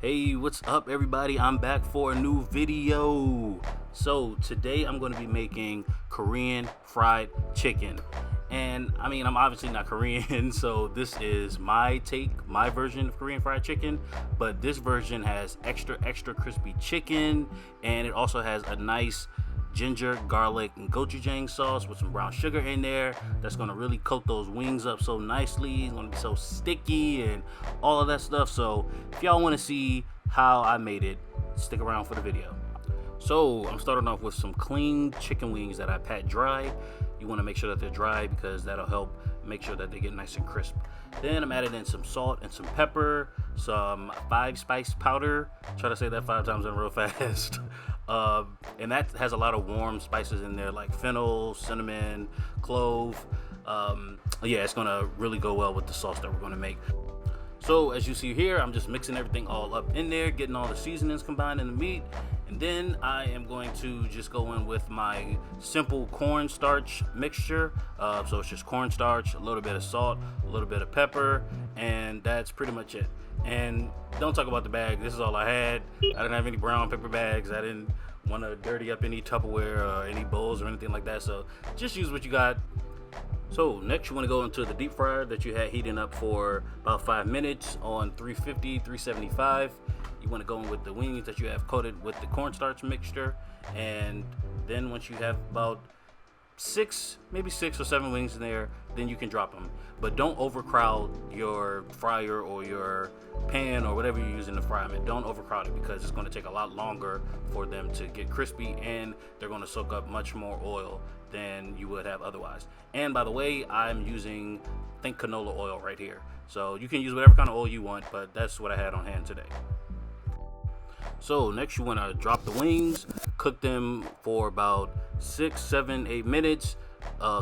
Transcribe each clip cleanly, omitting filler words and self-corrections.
Hey, what's up everybody? I'm back for a new video. So today I'm going to be making Korean fried chicken. And I mean, I'm obviously not Korean, so this is my take, my version of Korean fried chicken. But this version has extra crispy chicken, and it also has a nice ginger, garlic, and gochujang sauce with some brown sugar in there. That's gonna really coat those wings up so nicely. It's gonna be so sticky and all of that stuff. So if y'all want to see how I made it, stick around for the video. So I'm starting off with some clean chicken wings that I pat dry. You want to make sure that they're dry because that'll help make sure that they get nice and crisp. Then I'm adding in some salt and some pepper, some 5-spice powder. Try to say that 5 times in real fast. And that has a lot of warm spices in there like fennel, cinnamon, clove. Yeah, it's gonna really go well with the sauce that we're gonna make. So as you see here, I'm just mixing everything all up in there, getting all the seasonings combined in the meat. And then I am going to just go in with my simple cornstarch mixture. So it's just cornstarch, a little bit of salt, a little bit of pepper, and that's pretty much it. And don't talk about the bag. This is all I had. I didn't have any brown paper bags. I didn't want to dirty up any Tupperware or any bowls or anything like that. So just use what you got. So next you want to go into the deep fryer that you had heating up for about 5 minutes on 350, 375. You want to go in with the wings that you have coated with the cornstarch mixture, and then once you have about maybe 6 or 7 wings in there, then you can drop them. But don't overcrowd your fryer or your pan or whatever you're using to fry them in. Don't overcrowd it because it's going to take a lot longer for them to get crispy, and they're going to soak up much more oil than you would have otherwise. And by the way, I'm using canola oil right here. So you can use whatever kind of oil you want, but that's what I had on hand today. So next you want to drop the wings, cook them for about 6, 7, 8 minutes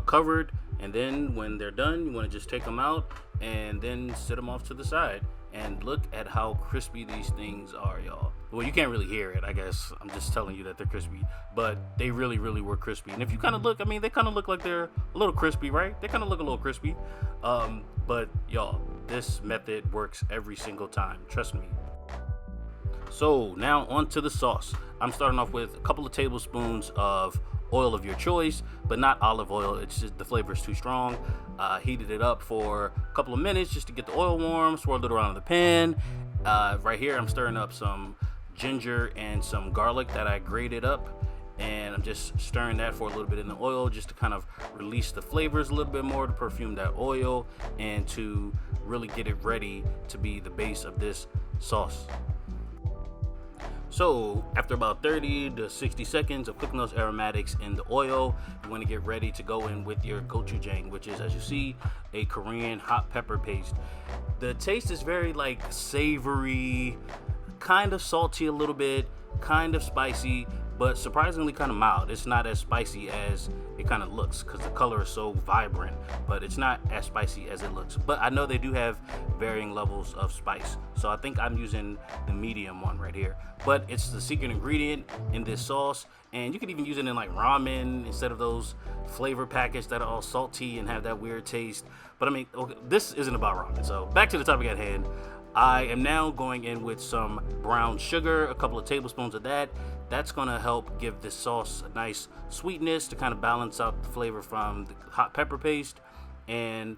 covered, and then when they're done you want to just take them out and then sit them off to the side. And look at how crispy these things are, y'all. Well, you can't really hear it, I guess. I'm just telling you that they're crispy, but they really were crispy. And if you kind of look, I mean, they kind of look like they're a little crispy, right? They kind of look a little crispy. But y'all, this method works every single time, trust me. So now onto the sauce. I'm starting off with a couple of tablespoons of oil of your choice, but not olive oil. It's just the flavor is too strong. Heated it up for a couple of minutes just to get the oil warm, swirled it around in the pan. Right here I'm stirring up some ginger and some garlic that I grated up, and I'm just stirring that for a little bit in the oil just to kind of release the flavors a little bit more, to perfume that oil and to really get it ready to be the base of this sauce. So after about 30 to 60 seconds of cooking those aromatics in the oil, you want to get ready to go in with your gochujang, which is, as you see, a Korean hot pepper paste. The taste is very like savory, kind of salty a little bit, kind of spicy, but surprisingly kind of mild. It's not as spicy as it kind of looks because the color is so vibrant, but it's not as spicy as it looks. But I know they do have varying levels of spice, so I think I'm using the medium one right here. But it's the secret ingredient in this sauce, and you can even use it in like ramen instead of those flavor packets that are all salty and have that weird taste. But I mean, okay, this isn't about ramen, so back to the topic at hand. I am now going in with some brown sugar, a couple of tablespoons of that. That's gonna help give this sauce a nice sweetness to kind of balance out the flavor from the hot pepper paste and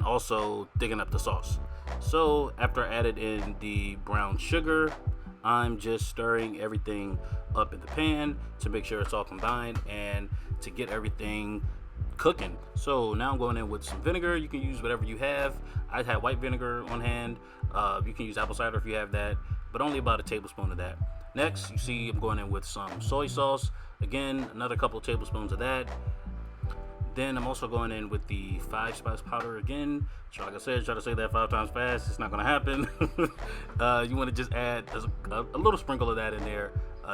also thicken up the sauce. So after I added in the brown sugar, I'm just stirring everything up in the pan to make sure it's all combined and to get everything cooking. So now I'm going in with some vinegar. You can use whatever you have. I had white vinegar on hand. You can use apple cider if you have that, but only about a tablespoon of that. Next, you see I'm going in with some soy sauce. Again, another couple of tablespoons of that. Then I'm also going in with the 5-spice powder again. So like I said, try to say that 5 times fast. It's not going to happen. You want to just add a little sprinkle of that in there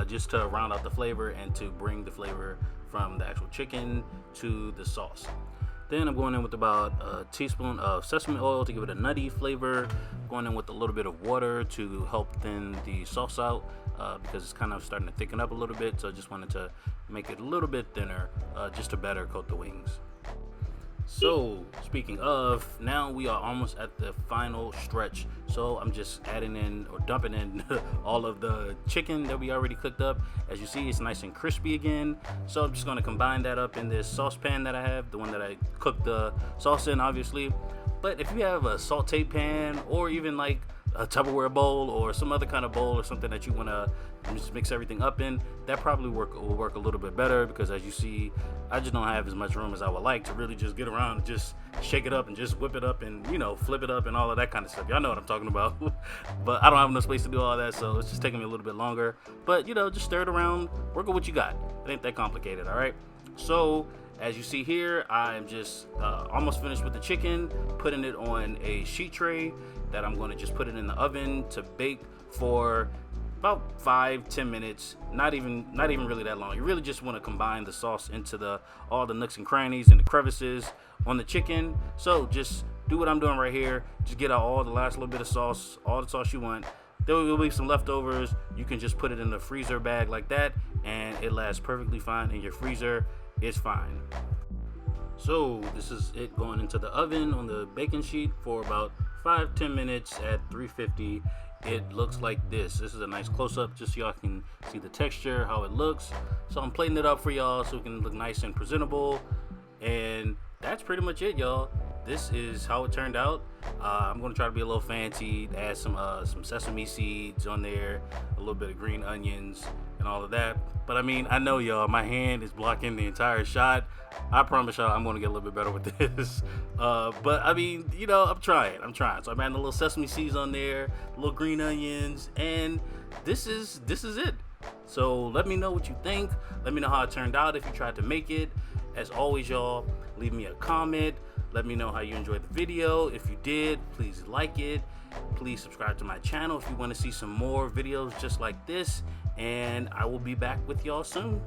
just to round out the flavor and to bring the flavor from the actual chicken to the sauce. Then I'm going in with about a teaspoon of sesame oil to give it a nutty flavor. Going in with a little bit of water to help thin the sauce out because it's kind of starting to thicken up a little bit. So I just wanted to make it a little bit thinner just to better coat the wings. So, speaking of, now we are almost at the final stretch. So, I'm just adding in or dumping in all of the chicken that we already cooked up. As you see, it's nice and crispy again. So, I'm just going to combine that up in this saucepan that I have, the one that I cooked the sauce in, obviously. But if you have a saute pan or even like a Tupperware bowl or some other kind of bowl or something that you want to just mix everything up in, that probably will work a little bit better, because as you see, I just don't have as much room as I would like to really just get around and just shake it up and just whip it up and, you know, flip it up and all of that kind of stuff. Y'all know what I'm talking about. But I don't have enough space to do all that, so it's just taking me a little bit longer. But, you know, just stir it around, work with what you got. It ain't that complicated, all right? So as you see here, I'm just almost finished with the chicken, putting it on a sheet tray that I'm going to just put it in the oven to bake for about 5-10 minutes. Not even really that long. You really just want to combine the sauce into all the nooks and crannies and the crevices on the chicken. So just do what I'm doing right here. Just get out all the last little bit of sauce, all the sauce you want. There will be some leftovers. You can just put it in the freezer bag like that, and it lasts perfectly fine in your freezer. It's fine. So this is it going into the oven on the baking sheet for about 5-10 minutes at 350. It looks like this. This is a nice close-up just so y'all can see the texture, how it looks. So I'm plating it up for y'all so it can look nice and presentable. And that's pretty much it, y'all. This is how it turned out. I'm gonna try to be a little fancy, add some sesame seeds on there, a little bit of green onions and all of that. But I mean, I know y'all, my hand is blocking the entire shot. I promise y'all I'm gonna get a little bit better with this. But I mean, you know, I'm trying. So I'm adding a little sesame seeds on there, little green onions, and this is it. So let me know what you think. Let me know how it turned out if you tried to make it. As always, y'all, leave me a comment. Let me know how you enjoyed the video. If you did, please like it. Please subscribe to my channel if you want to see some more videos just like this. And I will be back with y'all soon.